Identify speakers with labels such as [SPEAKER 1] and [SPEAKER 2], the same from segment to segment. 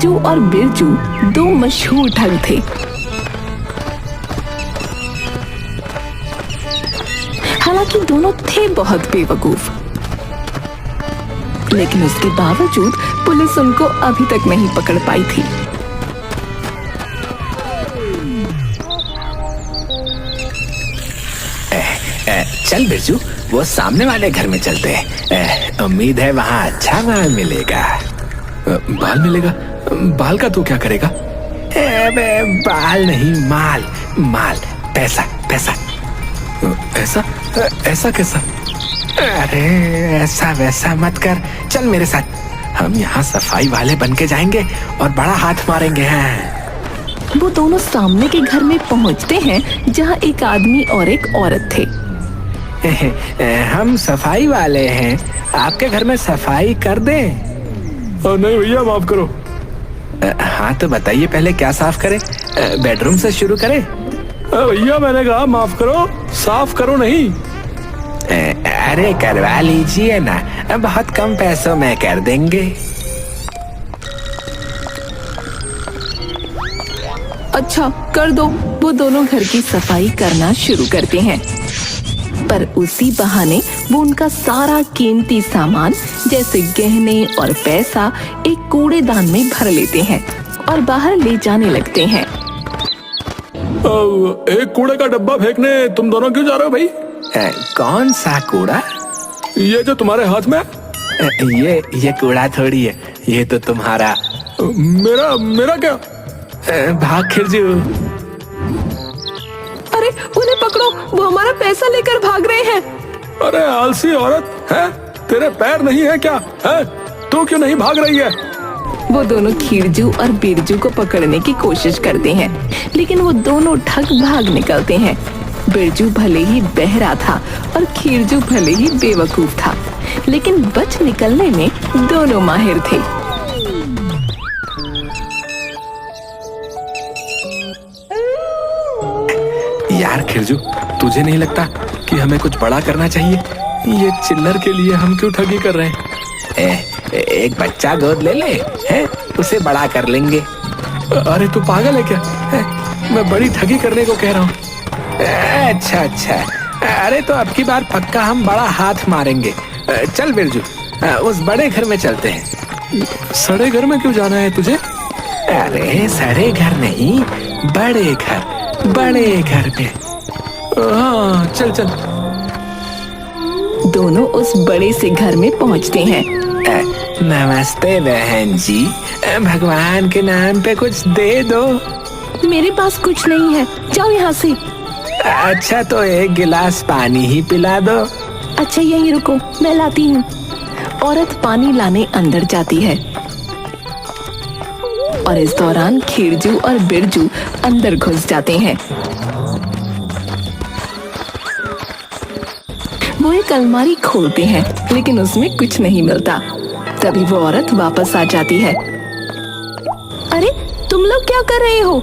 [SPEAKER 1] खिरजू और बिरजू दो मशहूर ठग थे। हालांकि दोनों थे बहुत बेवकूफ, लेकिन उसके बावजूद पुलिस उनको अभी तक नहीं पकड़ पाई थी।
[SPEAKER 2] चल बिरजू, वो सामने वाले घर में चलते हैं। उम्मीद है वहाँ अच्छा माल मिलेगा।
[SPEAKER 3] बाल मिलेगा? बाल का तू क्या करेगा?
[SPEAKER 2] बाल नहीं, माल माल, पैसा पैसा।
[SPEAKER 3] ऐसा ऐसा कैसा?
[SPEAKER 2] अरे ऐसा वैसा मत कर, चल मेरे साथ। हम यहाँ सफाई वाले बन के जाएंगे और बड़ा हाथ मारेंगे। हैं
[SPEAKER 1] वो दोनों सामने के घर में पहुँचते हैं जहाँ एक आदमी और एक औरत थे।
[SPEAKER 2] हम सफाई वाले हैं, आपके घर में सफाई कर दें?
[SPEAKER 3] नहीं भैया, माफ करो।
[SPEAKER 2] हाँ तो बताइए पहले क्या साफ करें? बेडरूम से शुरू करें?
[SPEAKER 3] भैया मैंने कहा माफ करो, साफ करो नहीं।
[SPEAKER 2] अरे करवा लीजिए ना, बहुत कम पैसों में कर देंगे।
[SPEAKER 1] अच्छा कर दो। वो दोनों घर की सफाई करना शुरू करते हैं, पर उसी बहाने वो उनका सारा कीमती सामान जैसे गहने और पैसा एक कूड़ेदान में भर लेते हैं और बाहर ले जाने लगते हैं।
[SPEAKER 3] एक कूड़े का डब्बा फेंकने तुम दोनों क्यों जा रहे हो भाई?
[SPEAKER 2] कौन सा कूड़ा?
[SPEAKER 3] ये जो तुम्हारे हाथ में।
[SPEAKER 2] ये कूड़ा थोड़ी है, ये तो तुम्हारा।
[SPEAKER 3] मेरा क्या?
[SPEAKER 2] भाग खिरजू।
[SPEAKER 1] अरे उन्हें पकड़ो, वो हमारा पैसा लेकर भाग रहे हैं।
[SPEAKER 3] अरे आलसी औरत है, तेरे पैर नहीं है क्या? है तू क्यों नहीं भाग रही है?
[SPEAKER 1] वो दोनों खिरजू और बिरजू को पकड़ने की कोशिश करते हैं, लेकिन वो दोनों ठग भाग निकलते हैं। बिरजू भले ही बहरा था और खिरजू भले ही बेवकूफ था, लेकिन बच निकलने में दोनों माहिर थे।
[SPEAKER 3] यार खिरजू, तुझे नहीं लगता कि हमें कुछ बड़ा करना चाहिए? ये चिल्लर के लिए हम क्यों ठगी कर रहे हैं?
[SPEAKER 2] एक बच्चा गोद ले ले, है उसे बड़ा कर लेंगे।
[SPEAKER 3] अरे तू पागल है क्या? मैं बड़ी ठगी करने को कह रहा हूँ।
[SPEAKER 2] अच्छा, अरे तो अब की बार पक्का हम बड़ा हाथ मारेंगे। चल बिरजू, उस बड़े घर में चलते हैं।
[SPEAKER 3] सड़े घर में क्यों जाना है तुझे?
[SPEAKER 2] अरे सड़े घर नहीं, बड़े घर पे।
[SPEAKER 3] हाँ चल।
[SPEAKER 1] दोनों उस बड़े से घर में पहुंचते हैं।
[SPEAKER 2] नमस्ते बहन जी, भगवान के नाम पे कुछ दे दो।
[SPEAKER 1] मेरे पास कुछ नहीं है, जाओ यहाँ से।
[SPEAKER 2] अच्छा तो एक गिलास पानी ही पिला दो।
[SPEAKER 1] अच्छा यहीं रुको, मैं लाती हूँ। औरत पानी लाने अंदर जाती है और इस दौरान खिरजू और बिरजू अंदर घुस जाते हैं। वो एक अलमारी खोलते हैं, लेकिन उसमें कुछ नहीं मिलता। तभी वो औरत वापस आ जाती है। अरे तुम लोग क्या कर रहे हो?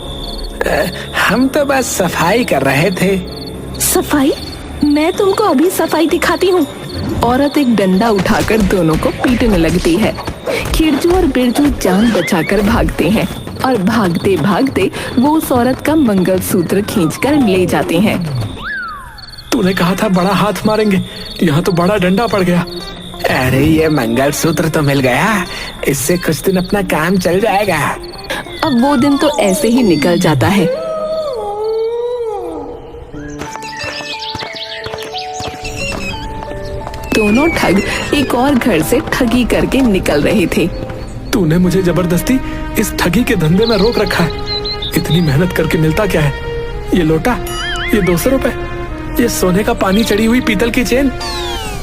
[SPEAKER 2] हम तो बस सफाई कर रहे थे।
[SPEAKER 1] सफाई? मैं तुमको अभी सफाई दिखाती हूँ। औरत एक डंडा उठाकर दोनों को पीटने लगती है। खिरजू और बिरजू जान बचाकर भागते हैं और भागते भागते वो उस औरत का मंगलसूत्र खींचकर ले जाते हैं।
[SPEAKER 3] तूने कहा था बड़ा हाथ मारेंगे, यहाँ तो बड़ा डंडा पड़ गया।
[SPEAKER 2] अरे ये मंगलसूत्र तो मिल गया, इससे कुछ दिन अपना काम चल जाएगा।
[SPEAKER 1] अब वो दिन तो ऐसे ही निकल जाता है। दोनों ठग एक और घर से ठगी करके निकल रहे थे।
[SPEAKER 3] तूने मुझे जबरदस्ती इस ठगी के धंधे में रोक रखा है। इतनी मेहनत करके मिलता क्या है? ये लोटा, ये 200 रुपए, ये सोने का पानी चढ़ी हुई पीतल की चेन।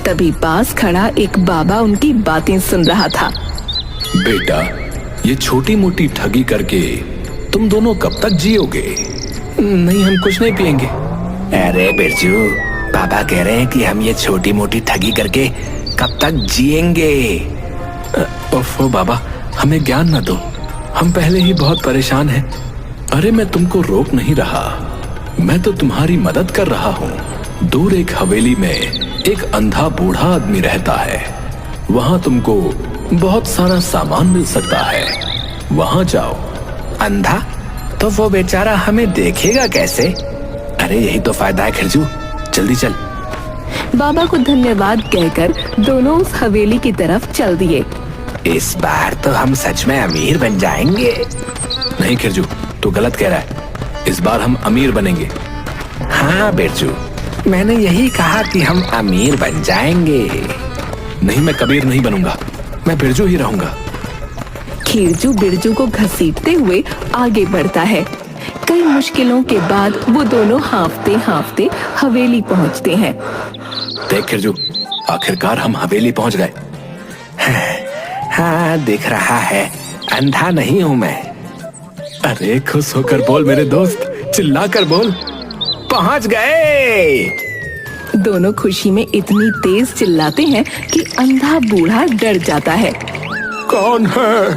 [SPEAKER 1] तभी पास खड़ा एक बाबा उनकी बातें सुन रहा था।
[SPEAKER 3] बेटा, ये छोटी मोटी ठगी करके तुम दोनों कब तक जियोगे?
[SPEAKER 2] नहीं, हम कुछ नहीं पिएंगे। अरे बिरजू, बाबा कह रहे हैं कि हम ये छोटी मोटी ठगी करके कब तक जिएंगे।
[SPEAKER 3] ओफो बाबा, हमें ज्ञान न दो, हम पहले ही बहुत परेशान हैं। अरे मैं तुमको रोक नहीं रहा, मैं तो तुम्हारी मदद कर रहा हूँ। दूर एक हवेली में एक अंधा बूढ़ा आदमी रहता है। वहां तुमको बहुत सारा सामान मिल सकता है। वहां जाओ।
[SPEAKER 2] अंधा? तो वो बेचारा हमें देखेगा कैसे?
[SPEAKER 3] अरे यही तो फायदा है खिरजू, जल्दी चल।
[SPEAKER 1] बाबा को धन्यवाद कहकर दोनों उस हवेली की तरफ चल दिए।
[SPEAKER 2] इस बार तो हम सच में अमीर बन जाएंगे।
[SPEAKER 3] नहीं खिरजू, तू गलत कह रहा है। इस बार हम अमीर बनेंगे।
[SPEAKER 2] हाँ बिरजू, मैंने यही कहा कि हम अमीर बन जाएंगे।
[SPEAKER 3] नहीं, मैं कबीर नहीं बनूंगा, मैं बिरजू ही रहूंगा।
[SPEAKER 1] खिरजू बिरजू को घसीटते हुए आगे बढ़ता है। कई मुश्किलों के बाद वो दोनों हांफते हांफते हवेली पहुंचते हैं।
[SPEAKER 3] देख खिरजू, आखिरकार हम हवेली पहुंच गए।
[SPEAKER 2] हाँ दिख रहा है, अंधा नहीं हूँ मैं।
[SPEAKER 3] अरे खुश होकर बोल मेरे दोस्त, चिल्ला कर बोल।
[SPEAKER 2] पहुंच गए।
[SPEAKER 1] दोनों खुशी में इतनी तेज चिल्लाते हैं कि अंधा बूढ़ा डर जाता है।
[SPEAKER 3] कौन है?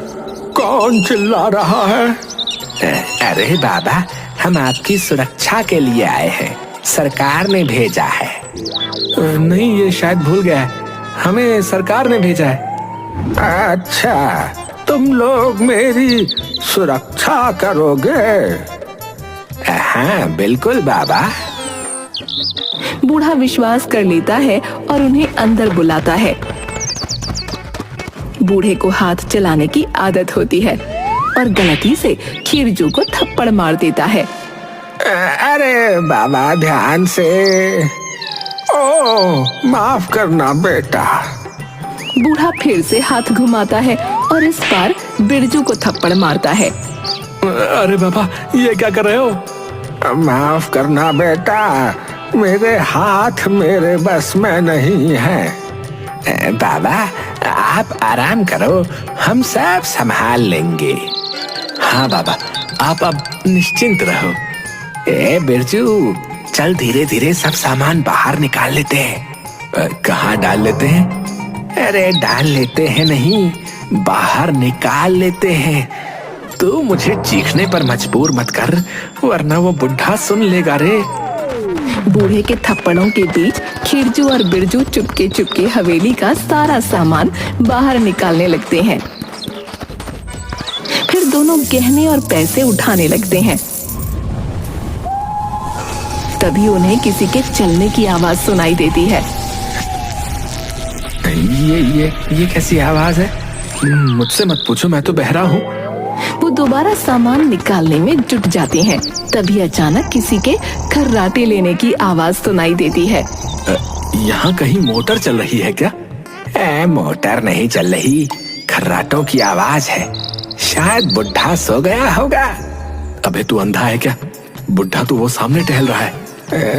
[SPEAKER 3] कौन चिल्ला रहा है?
[SPEAKER 2] अरे बाबा, हम आपकी सुरक्षा के लिए आए हैं, सरकार ने भेजा है।
[SPEAKER 3] नहीं, ये शायद भूल गया है, हमें सरकार ने भेजा है।
[SPEAKER 2] अच्छा, तुम लोग मेरी सुरक्षा करोगे? हाँ बिल्कुल बाबा।
[SPEAKER 1] बूढ़ा विश्वास कर लेता है और उन्हें अंदर बुलाता है। बूढ़े को हाथ चलाने की आदत होती है और गलती से खिरजू को थप्पड़ मार देता है।
[SPEAKER 2] अरे बाबा, ध्यान से। ओ, माफ करना बेटा।
[SPEAKER 1] बूढ़ा फिर से हाथ घुमाता है और इस बार बिरजू को थप्पड़ मारता है।
[SPEAKER 3] अरे बाबा, ये क्या कर रहे हो?
[SPEAKER 2] माफ करना बेटा, मेरे हाथ मेरे बस में नहीं है। बाबा आप आराम करो, हम सब संभाल लेंगे।
[SPEAKER 3] हाँ बाबा, आप अब निश्चिंत रहो।
[SPEAKER 2] ए बिरजू, चल धीरे धीरे सब सामान बाहर निकाल लेते हैं।
[SPEAKER 3] कहाँ डाल लेते हैं?
[SPEAKER 2] अरे डाल लेते हैं नहीं, बाहर निकाल लेते हैं। तू मुझे चीखने पर मजबूर मत कर, वरना वो बुढ़ा सुन लेगा रे।
[SPEAKER 1] बूढ़े के थप्पड़ों के बीच खिरजू और बिरजू चुपके चुपके हवेली का सारा सामान बाहर निकालने लगते हैं। फिर दोनों गहने और पैसे उठाने लगते हैं। तभी उन्हें किसी के चलने की आवाज सुनाई देती है।
[SPEAKER 2] ये कैसी आवाज है?
[SPEAKER 3] मुझसे मत पूछो, मैं तो बहरा हूँ।
[SPEAKER 1] वो दोबारा सामान निकालने में जुट जाते हैं। तभी अचानक किसी के खर्राटे लेने की आवाज सुनाई देती है।
[SPEAKER 3] यहाँ कहीं मोटर चल रही है क्या?
[SPEAKER 2] मोटर नहीं चल रही, खर्राटों की आवाज है। शायद बुढ़ा सो गया होगा।
[SPEAKER 3] अबे तू अंधा है क्या? बुढ़ा तो वो सामने टहल रहा है।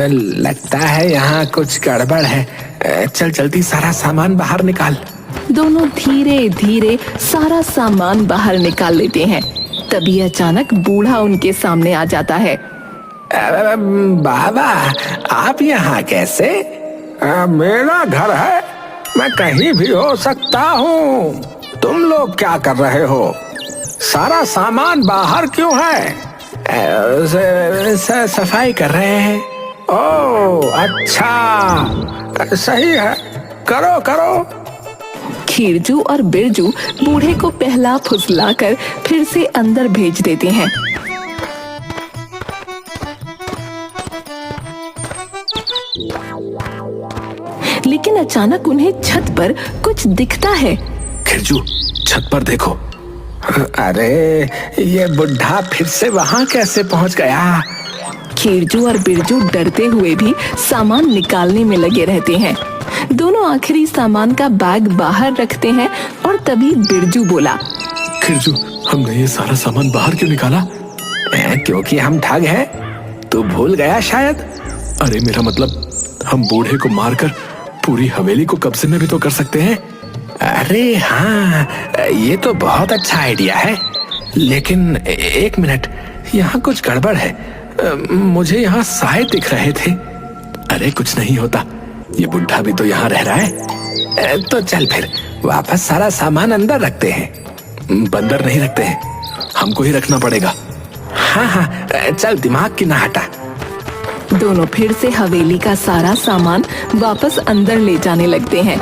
[SPEAKER 2] लगता है यहाँ कुछ गड़बड़ है। चल जल्दी सारा सामान बाहर निकाल।
[SPEAKER 1] दोनों धीरे धीरे सारा सामान बाहर निकाल लेते हैं। तभी अचानक बूढ़ा उनके सामने आ जाता है।
[SPEAKER 2] बाबा, आप यहाँ कैसे? मेरा घर है, मैं कहीं भी हो सकता हूँ। तुम लोग क्या कर रहे हो? सारा सामान बाहर क्यों है? सफाई कर रहे हैं। ओह अच्छा, सही है, करो करो।
[SPEAKER 1] खिरजू और बिरजू बूढ़े को पहला फुसलाकर फिर से अंदर भेज देते हैं। लेकिन अचानक उन्हें छत पर कुछ दिखता है।
[SPEAKER 3] खिरजू, छत पर देखो।
[SPEAKER 2] अरे ये बुढ़ा फिर से वहाँ कैसे पहुँच गया?
[SPEAKER 1] खिरजू और बिरजू डरते हुए भी सामान निकालने में लगे रहते हैं। दोनों आखिरी सामान का बैग बाहर रखते हैं और तभी बिरजू बोला,
[SPEAKER 3] खिरजू, हमने ये सारा सामान बाहर क्यों निकाला?
[SPEAKER 2] क्योंकि हम ठग हैं। तू भूल गया शायद।
[SPEAKER 3] अरे मेरा मतलब, हम बूढ़े को मारकर पूरी हवेली को कब्जे में भी तो कर सकते हैं।
[SPEAKER 2] अरे हाँ, ये तो बहुत अच्छा आइडिया है। लेकिन एक मिनट, यहाँ कुछ गड़बड़ है। मुझे यहाँ साए दिख रहे थे।
[SPEAKER 3] अरे कुछ नहीं होता, ये बुढ़ा भी तो यहाँ रह रहा है।
[SPEAKER 2] तो चल फिर वापस सारा सामान अंदर रखते हैं।
[SPEAKER 3] बंदर नहीं रखते हैं, हमको ही रखना पड़ेगा।
[SPEAKER 2] हाँ, चल दिमाग की ना हटा।
[SPEAKER 1] दोनों फिर से हवेली का सारा सामान वापस अंदर ले जाने लगते हैं।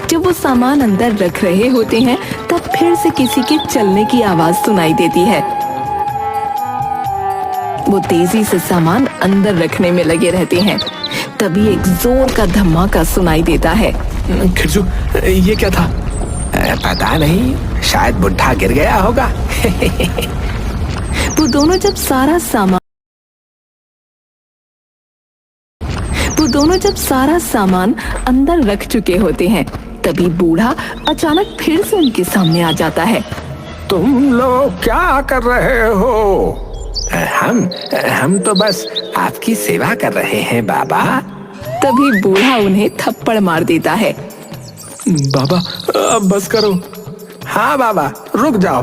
[SPEAKER 1] जब वो सामान अंदर रख रहे होते हैं तब फिर से किसी के चलने की आवाज सुनाई देती है। वो तेजी से सामान अंदर रखने में लगे रहते हैं। तभी एक जोर का धमाका सुनाई देता है।
[SPEAKER 3] खिरजू, ये क्या था?
[SPEAKER 2] पता नहीं, शायद बुढ़ा गिर गया होगा।
[SPEAKER 1] वो दोनों जब सारा सामान अंदर रख चुके होते हैं, तभी बूढ़ा अचानक फिर से उनके सामने आ जाता है।
[SPEAKER 2] तुम लोग क्या कर रहे हो? हम तो बस आपकी सेवा कर रहे हैं बाबा।
[SPEAKER 1] तभी बूढ़ा उन्हें थप्पड़ मार देता है।
[SPEAKER 3] बाबा, अब बस करो।
[SPEAKER 2] हाँ बाबा, रुक जाओ,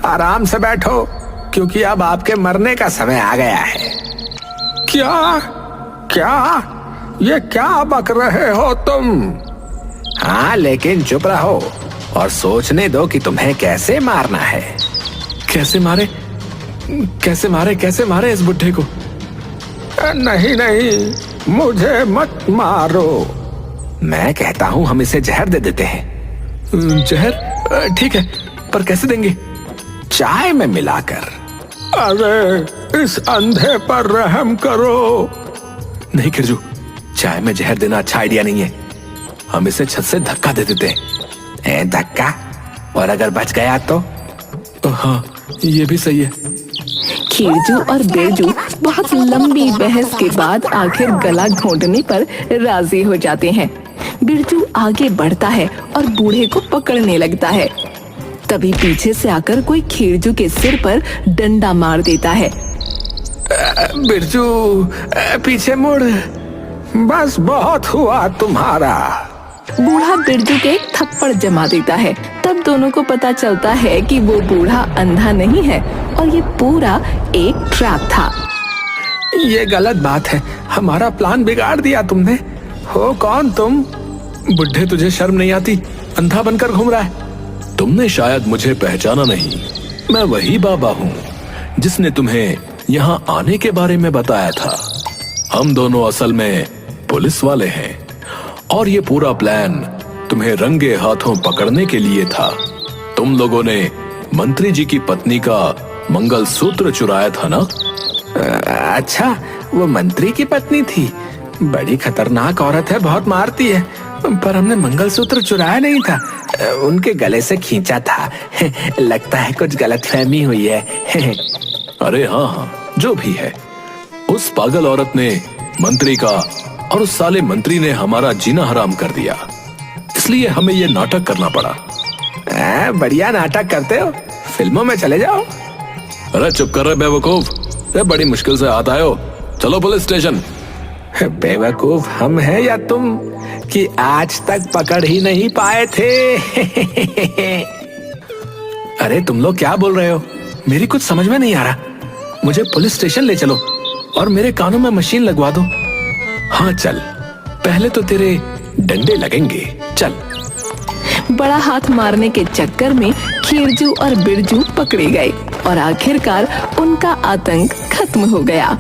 [SPEAKER 2] आराम से बैठो, क्योंकि अब आपके मरने का समय आ गया है। क्या क्या ये क्या बक रहे हो तुम? हाँ, लेकिन चुप रहो और सोचने दो कि तुम्हें कैसे मारना है।
[SPEAKER 3] कैसे मारे इस बुढ़े को?
[SPEAKER 2] नहीं, मुझे मत मारो। मैं कहता हूँ हम इसे जहर दे देते हैं।
[SPEAKER 3] जहर? ठीक है, पर कैसे देंगे?
[SPEAKER 2] चाय में मिलाकर। अरे इस अंधे पर रहम करो।
[SPEAKER 3] नहीं खिरजू, चाय में जहर देना अच्छा आइडिया नहीं है। हम इसे छत से धक्का दे देते हैं।
[SPEAKER 2] धक्का? और अगर बच गया तो?
[SPEAKER 3] हाँ, ये भी सही है।
[SPEAKER 1] खिरजू और बिरजू बहुत लंबी बहस के बाद आखिर गला घोंटने पर राजी हो जाते हैं। बिरजू आगे बढ़ता है और बूढ़े को पकड़ने लगता है। तभी पीछे से आकर कोई खिरजू के सिर पर डंडा मार देता है।
[SPEAKER 2] बिरजू, पीछे मुड़। बस बहुत हुआ तुम्हारा।
[SPEAKER 1] बूढ़ा बिरजू के एक थप्पड़ जमा देता है। तब दोनों को पता चलता है कि वो बूढ़ा अंधा नहीं है और ये पूरा एक ट्रैप था।
[SPEAKER 2] ये गलत बात है, हमारा प्लान बिगाड़ दिया तुमने। हो कौन तुम?
[SPEAKER 3] बुढ़े, तुझे शर्म नहीं आती? अंधा बनकर घूम रहा है। तुमने शायद मुझे पहचाना नहीं। मैं वही बाबा हूँ जिसने तुम्हें यहाँ आने के बारे में बताया था। हम दोनों असल में पुलिस वाले हैं और ये पूरा प्लान तुम्हें रंगे हाथों पकड़ने के लिए था। तुम लोगों ने मंत्री जी की पत्नी का मंगलसूत्र चुराया था ना?
[SPEAKER 2] अच्छा, वो मंत्री की पत्नी थी। बड़ी खतरनाक औरत है, बहुत मारती है। पर हमने मंगलसूत्र चुराया नहीं था, उनके गले से खींचा था। लगता है कुछ गलतफहमी हुई है।
[SPEAKER 3] अरे हाँ, जो भी है, उस पागल औरत ने मंत्री का और उस साले मंत्री ने हमारा जीना हराम कर दिया, इसलिए हमें ये नाटक करना पड़ा।
[SPEAKER 2] बढ़िया नाटक करते हो, फिल्मों में चले जाओ।
[SPEAKER 3] अरे चुप कर रहे बेवकूफ, बड़ी मुश्किल से हाथ आए हो। चलो पुलिस स्टेशन।
[SPEAKER 2] बेवकूफ हम हैं या तुम कि आज तक पकड़ ही नहीं पाए थे?
[SPEAKER 3] अरे तुम लोग क्या बोल रहे हो? मेरी कुछ समझ में नहीं आ रहा। मुझे पुलिस स्टेशन ले चलो और मेरे कानों में मशीन लगवा दो। हाँ चल, पहले तो तेरे डंडे लगेंगे। चल।
[SPEAKER 1] बड़ा हाथ मारने के चक्कर में खिरजू और बिरजू पकड़े गए और आखिरकार उनका आतंक खत्म हो गया।